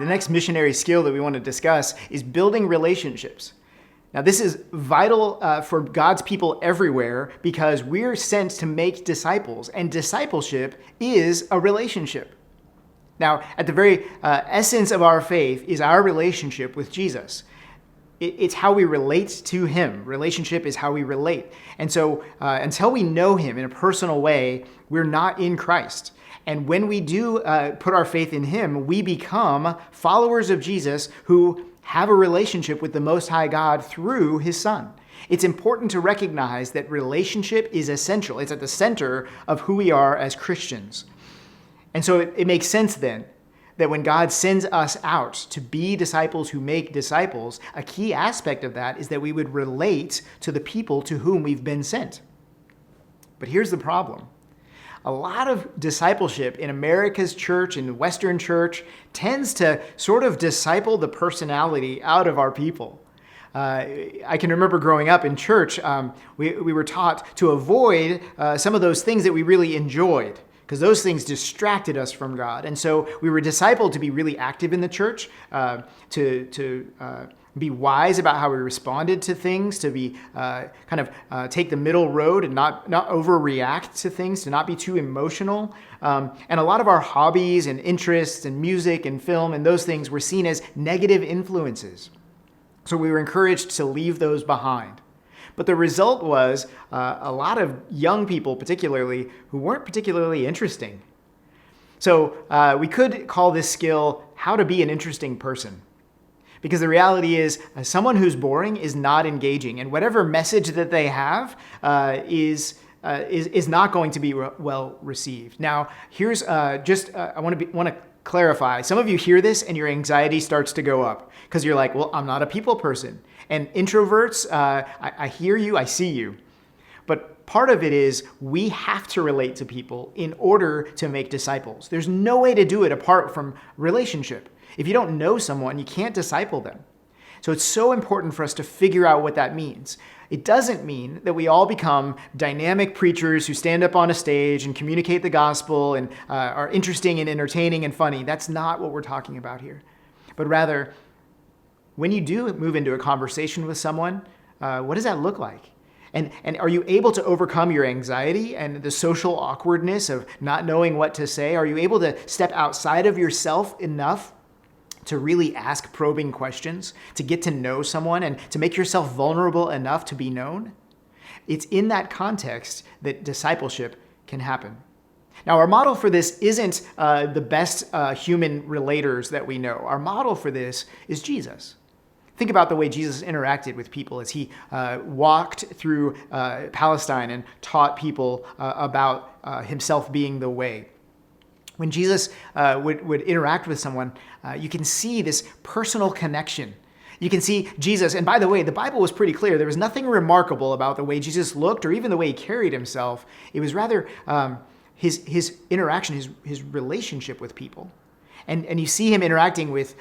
The next missionary skill that we want to discuss is building relationships. Now, this is vital for God's people everywhere because we're sent to make disciples, and discipleship is a relationship. Now, at the very essence of our faith is our relationship with Jesus. It's how we relate to him. Relationship is how we relate. And so until we know him in a personal way, we're not in Christ. And when we do put our faith in him, we become followers of Jesus who have a relationship with the Most High God through his Son. It's important to recognize that relationship is essential. It's at the center of who we are as Christians. And so it makes sense then that when God sends us out to be disciples who make disciples, a key aspect of that is that we would relate to the people to whom we've been sent. But here's the problem. A lot of discipleship in America's church, in the Western church, tends to sort of disciple the personality out of our people. I can remember growing up in church, we were taught to avoid some of those things that we really enjoyed, because those things distracted us from God. And so we were discipled to be really active in the church, to be wise about how we responded to things, to be take the middle road and not overreact to things, to not be too emotional. And a lot of our hobbies and interests and music and film and those things were seen as negative influences. So we were encouraged to leave those behind. But the result was a lot of young people, particularly, who weren't particularly interesting. So we could call this skill how to be an interesting person. Because the reality is someone who's boring is not engaging, and whatever message that they have is not going to be well received. Now, here's I want to clarify. Some of you hear this and your anxiety starts to go up because you're like, well, I'm not a people person. And introverts, I hear you, I see you. But part of it is we have to relate to people in order to make disciples. There's no way to do it apart from relationship. If you don't know someone, you can't disciple them. So it's so important for us to figure out what that means. It doesn't mean that we all become dynamic preachers who stand up on a stage and communicate the gospel and are interesting and entertaining and funny. That's not what we're talking about here. But rather, when you do move into a conversation with someone, what does that look like? And are you able to overcome your anxiety and the social awkwardness of not knowing what to say? Are you able to step outside of yourself enough to really ask probing questions, to get to know someone, and to make yourself vulnerable enough to be known? It's in that context that discipleship can happen. Now, our model for this isn't the best human relators that we know. Our model for this is Jesus. Think about the way Jesus interacted with people as he walked through Palestine and taught people about himself being the way. When Jesus would interact with someone, you can see this personal connection. You can see Jesus, and by the way, the Bible was pretty clear. There was nothing remarkable about the way Jesus looked or even the way he carried himself. It was rather his interaction, his relationship with people. And you see him interacting with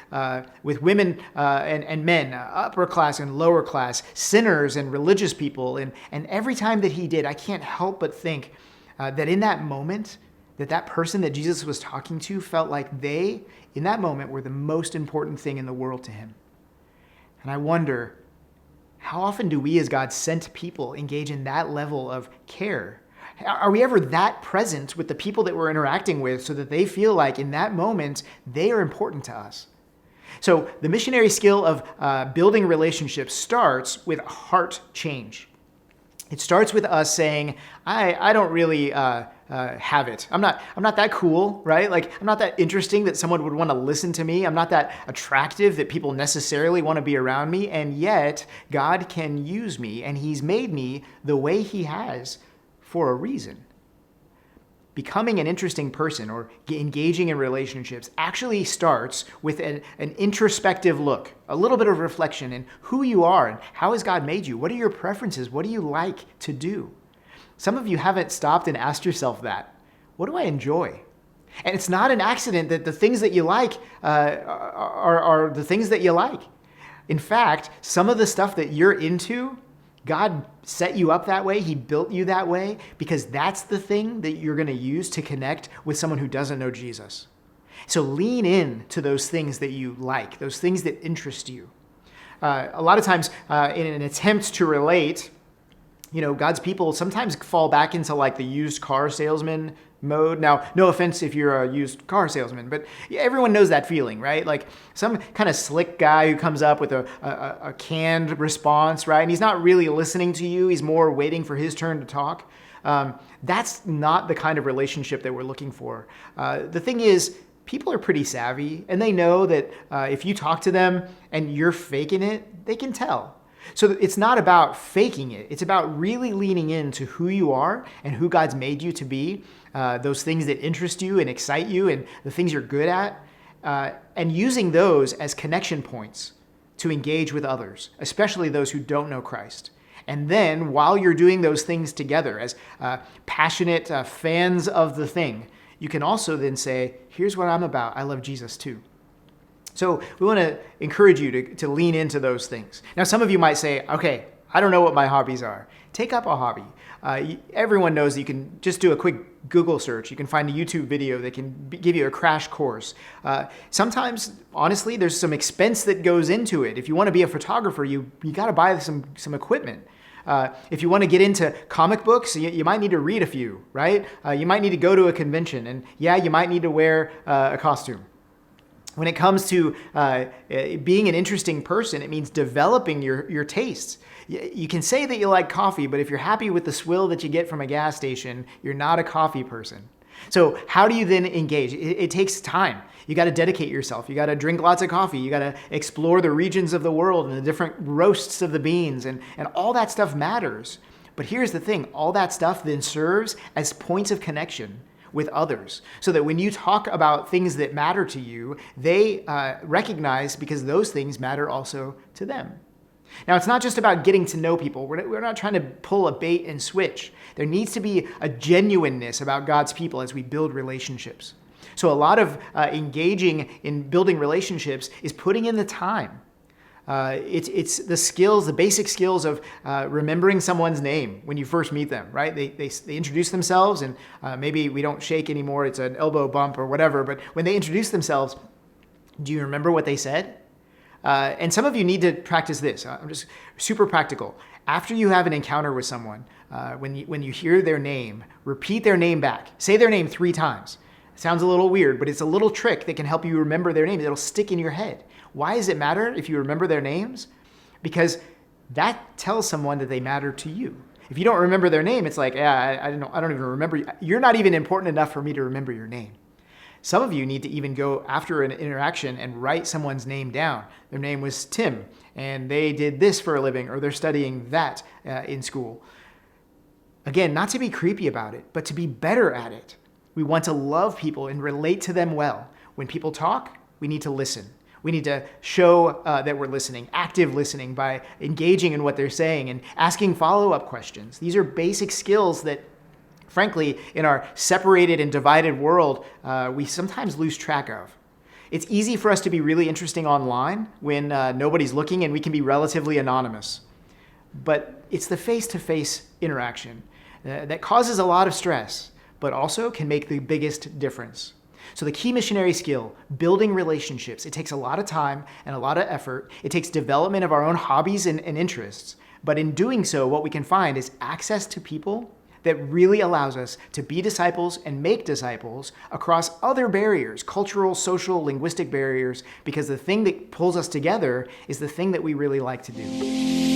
women and men, upper class and lower class, sinners and religious people. And every time that he did, I can't help but think that in that moment, that person that Jesus was talking to felt like they, in that moment, were the most important thing in the world to him. And I wonder, how often do we as God's sent people engage in that level of care? Are we ever that present with the people that we're interacting with so that they feel like in that moment, they are important to us? So the missionary skill of building relationships starts with a heart change. It starts with us saying, I don't really have it. I'm not that cool, right? Like, I'm not that interesting that someone would want to listen to me. I'm not that attractive that people necessarily want to be around me. And yet, God can use me, and he's made me the way he has for a reason. Becoming an interesting person or engaging in relationships actually starts with an introspective look, a little bit of reflection in who you are and how has God made you? What are your preferences? What do you like to do? Some of you haven't stopped and asked yourself that. What do I enjoy? And it's not an accident that the things that you like are the things that you like. In fact, some of the stuff that you're into, God set you up that way. He built you that way because that's the thing that you're going to use to connect with someone who doesn't know Jesus. So lean in to those things that you like, those things that interest you. A lot of times in an attempt to relate, God's people sometimes fall back into like the used car salesman mode. Now, no offense if you're a used car salesman, but everyone knows that feeling, right? Like some kind of slick guy who comes up with a canned response, right? And he's not really listening to you. He's more waiting for his turn to talk. That's not the kind of relationship that we're looking for. The thing is, people are pretty savvy, and they know that if you talk to them and you're faking it, they can tell. So it's not about faking it. It's about really leaning into who you are and who God's made you to be, those things that interest you and excite you and the things you're good at, and using those as connection points to engage with others, especially those who don't know Christ. And then while you're doing those things together as passionate fans of the thing, you can also then say, here's what I'm about. I love Jesus too. So we want to encourage you to lean into those things. Now, some of you might say, okay, I don't know what my hobbies are. Take up a hobby. Everyone knows that you can just do a quick Google search. You can find a YouTube video that can give you a crash course. Sometimes, honestly, there's some expense that goes into it. If you want to be a photographer, you got to buy some equipment. If you want to get into comic books, you might need to read a few, right? You might need to go to a convention, and you might need to wear a costume. When it comes to being an interesting person, it means developing your tastes. You can say that you like coffee, but if you're happy with the swill that you get from a gas station, you're not a coffee person. So how do you then engage? It takes time. You got to dedicate yourself. You got to drink lots of coffee. You got to explore the regions of the world and the different roasts of the beans, and all that stuff matters. But here's the thing, all that stuff then serves as points of connection with others, so that when you talk about things that matter to you, they recognize because those things matter also to them. Now, it's not just about getting to know people. We're not trying to pull a bait and switch. There needs to be a genuineness about God's people as we build relationships. So a lot of engaging in building relationships is putting in the time. It's the skills, the basic skills of remembering someone's name when you first meet them, right? They introduce themselves, and maybe we don't shake anymore. It's an elbow bump or whatever. But when they introduce themselves, do you remember what they said? And some of you need to practice this. I'm just super practical. After you have an encounter with someone, when you hear their name, repeat their name back. Say their name 3 times. It sounds a little weird, but it's a little trick that can help you remember their name. It'll stick in your head. Why does it matter if you remember their names? Because that tells someone that they matter to you. If you don't remember their name, it's like, I don't even remember. You're not even important enough for me to remember your name. Some of you need to even go after an interaction and write someone's name down. Their name was Tim, and they did this for a living, or they're studying that in school. Again, not to be creepy about it, but to be better at it. We want to love people and relate to them well. When people talk, we need to listen. We need to show that we're listening, active listening by engaging in what they're saying and asking follow-up questions. These are basic skills that, frankly, in our separated and divided world, we sometimes lose track of. It's easy for us to be really interesting online when nobody's looking and we can be relatively anonymous. But it's the face-to-face interaction that causes a lot of stress, but also can make the biggest difference. So the key missionary skill, building relationships, it takes a lot of time and a lot of effort. It takes development of our own hobbies and interests. But in doing so, what we can find is access to people that really allows us to be disciples and make disciples across other barriers, cultural, social, linguistic barriers, because the thing that pulls us together is the thing that we really like to do.